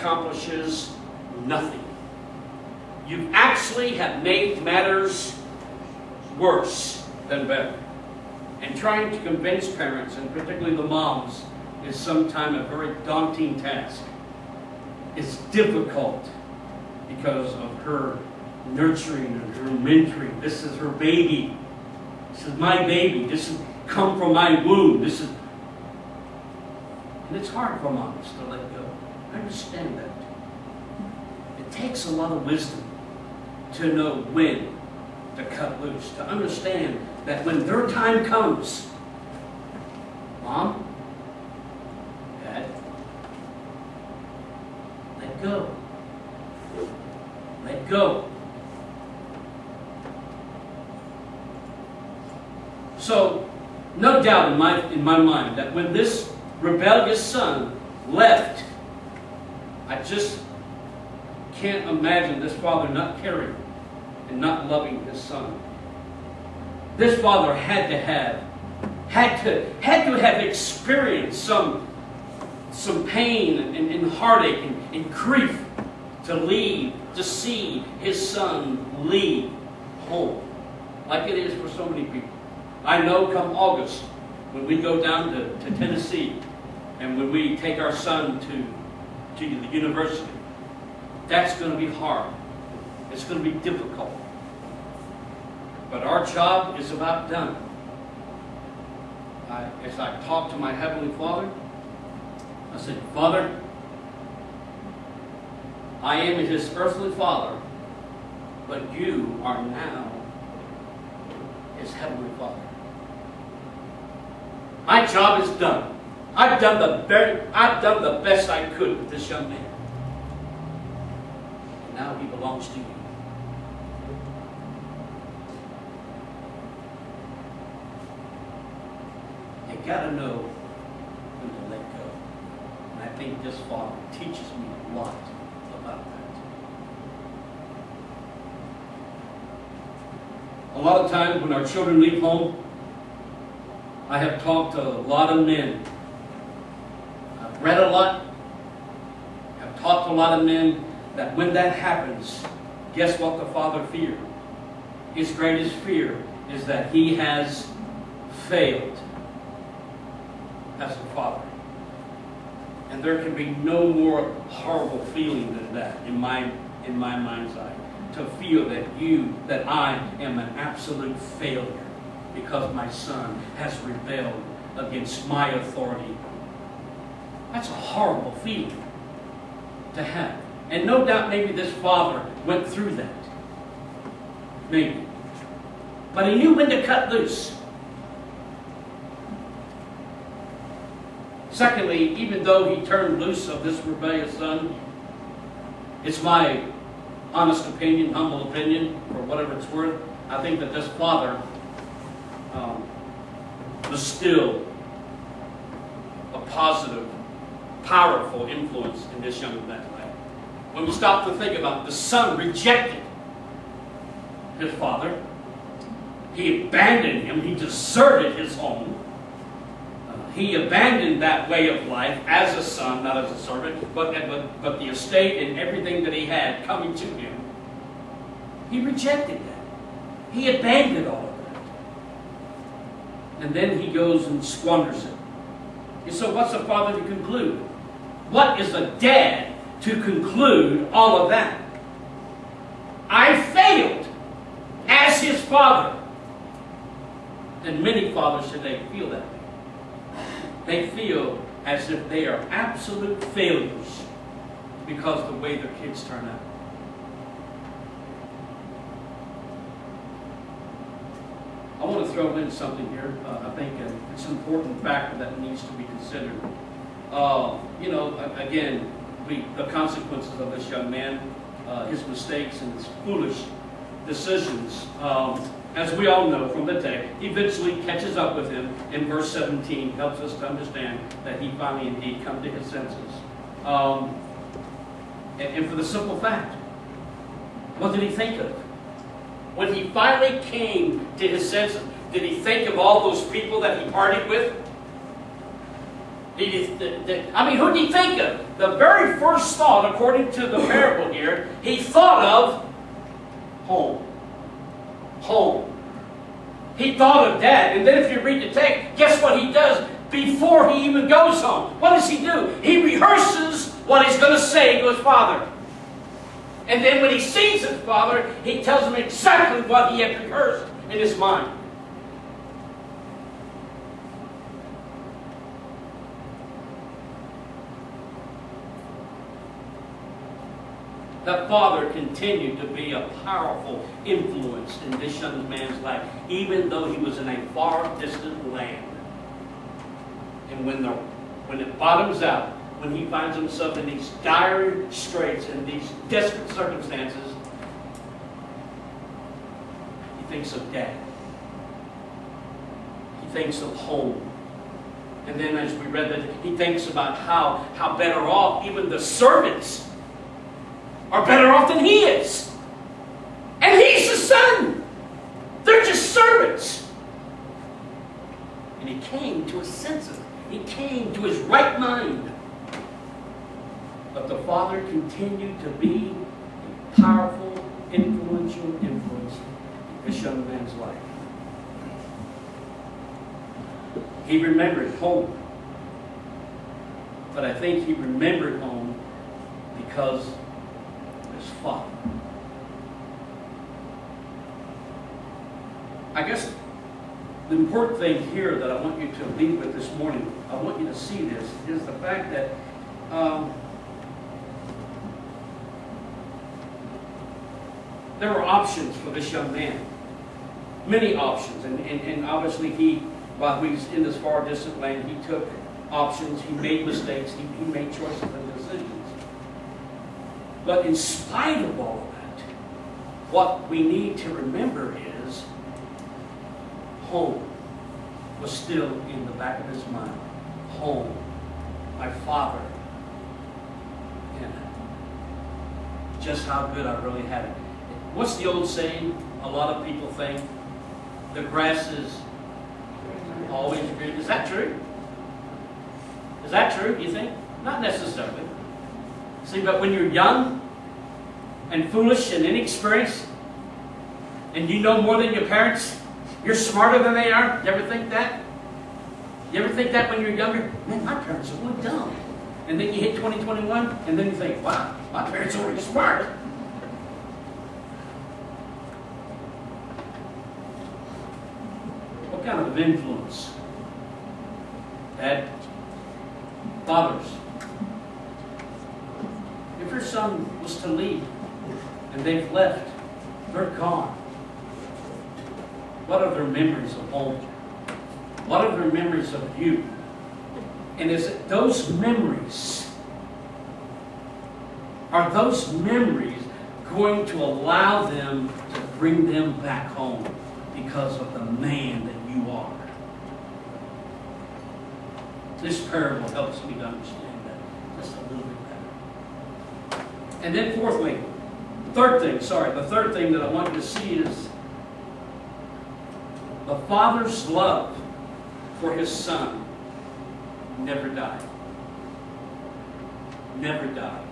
accomplishes nothing. You actually have made matters worse than better. And trying to convince parents, and particularly the moms, is sometimes a very daunting task. It's difficult because of her nurturing and her mentoring. This is her baby. This is my baby. This has come from my womb. And it's hard for moms to let go. I understand that. It takes a lot of wisdom to know when to cut loose, to understand that when their time comes, Mom, Dad, let go. Let go. So, no doubt in my mind that when this rebellious son left, I just can't imagine this father not caring and not loving his son. This father had to have experienced some pain and heartache and grief to see his son leave home, like it is for so many people. I know come August, when we go down to Tennessee, and when we take our son to the university, that's going to be hard. It's going to be difficult. But our job is about done. As I talked to my Heavenly Father, I said, Father, I am his earthly father, but you are now his Heavenly Father. My job is done. I've done the best I could with this young man. And now he belongs to you. You gotta know when to let go. And I think this father teaches me a lot about that. A lot of times when our children leave home, I have talked to a lot of men. I've read a lot. I've talked to a lot of men that when that happens, guess what the father fears? His greatest fear is that he has failed as a father. And there can be no more horrible feeling than that in my mind's eye. To feel that I am an absolute failure because my son has rebelled against my authority. That's a horrible feeling to have. And no doubt maybe this father went through that. Maybe. But he knew when to cut loose. Secondly, even though he turned loose of this rebellious son, it's my honest opinion, humble opinion, for whatever it's worth, I think that this father was still a positive, powerful influence in this young man's life. When we stop to think about it, the son rejected his father. He abandoned him. He deserted his home. He abandoned that way of life as a son, not as a servant, but the estate and everything that he had coming to him. He rejected that. He abandoned all of that. And then he goes and squanders it. And so what's a father to conclude? What is a dad to conclude all of that? I failed as his father. And many fathers today feel that way. They feel as if they are absolute failures because of the way their kids turn out. I want to throw in something here. I think it's an important factor that needs to be considered. Again, the consequences of this young man, his mistakes and his foolish decisions, as we all know from the text, eventually catches up with him in verse 17, helps us to understand that he finally indeed come to his senses. And for the simple fact, what did he think of? When he finally came to his senses, did he think of all those people that he partied with? I mean, who did he think of? The very first thought, according to the parable here, he thought of home. Home. He thought of Dad. And then if you read the text, guess what he does before he even goes home? What does he do? He rehearses what he's going to say to his father. And then when he sees his father, he tells him exactly what he had rehearsed in his mind. That father continued to be a powerful influence in this young man's life, even though he was in a far distant land. And when it bottoms out, when he finds himself in these dire straits and these desperate circumstances, he thinks of Dad. He thinks of home. And then as we read that, he thinks about how better off even the servants are better off than he is. And he's the son. They're just servants. And he came to his senses. He came to his right mind. But the father continued to be a powerful, influential influence in this young man's life. He remembered home. But I think he remembered home because his father. I guess the important thing here that I want you to leave with this morning, I want you to see this, is the fact that there were options for this young man. Many options. And obviously while he was in this far distant land, he took options, he made mistakes, he made choices and decisions. But in spite of all of that, what we need to remember is home was still in the back of his mind. Home. My father. And just how good I really had it. What's the old saying? A lot of people think the grass is always green. Is that true? Is that true, you think? Not necessarily. See, but when you're young and foolish and inexperienced, and you know more than your parents, you're smarter than they are. You ever think that? You ever think that when you're younger? Man, my parents are really dumb. And then you hit 20, 21, and then you think, wow, my parents are really smart. What kind of influence? Dad? Fathers? If your son was to leave and they've left, they're gone. What are their memories of home? What are their memories of you? And is it those memories, are those memories going to allow them to bring them back home because of the man that you are? This parable helps me to understand that just a little bit better. And then fourthly, the third thing that I want you to see is the father's love for his son never died. Never died.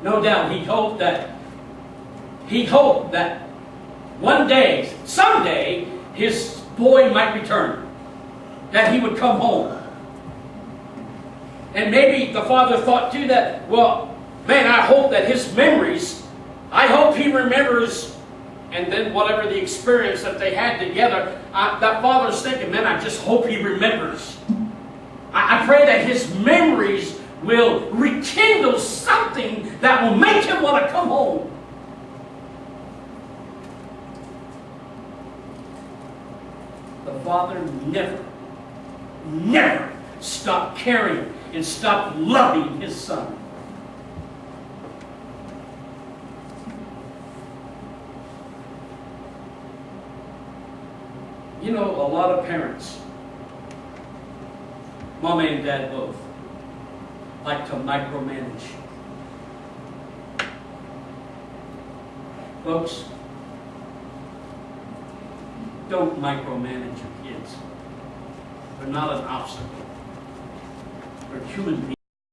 No doubt he hoped that one day, someday, his boy might return. That he would come home. And maybe the father thought too that, well, man, I hope that his memories, I hope he remembers. And then whatever the experience that they had together, that father's thinking, man, I just hope he remembers. I pray that his memories will rekindle something that will make him want to come home. The father never stopped caring and stopped loving his son. You know, a lot of parents, mom and dad both, like to micromanage. Folks, don't micromanage your kids. They're not an obstacle. They're human beings.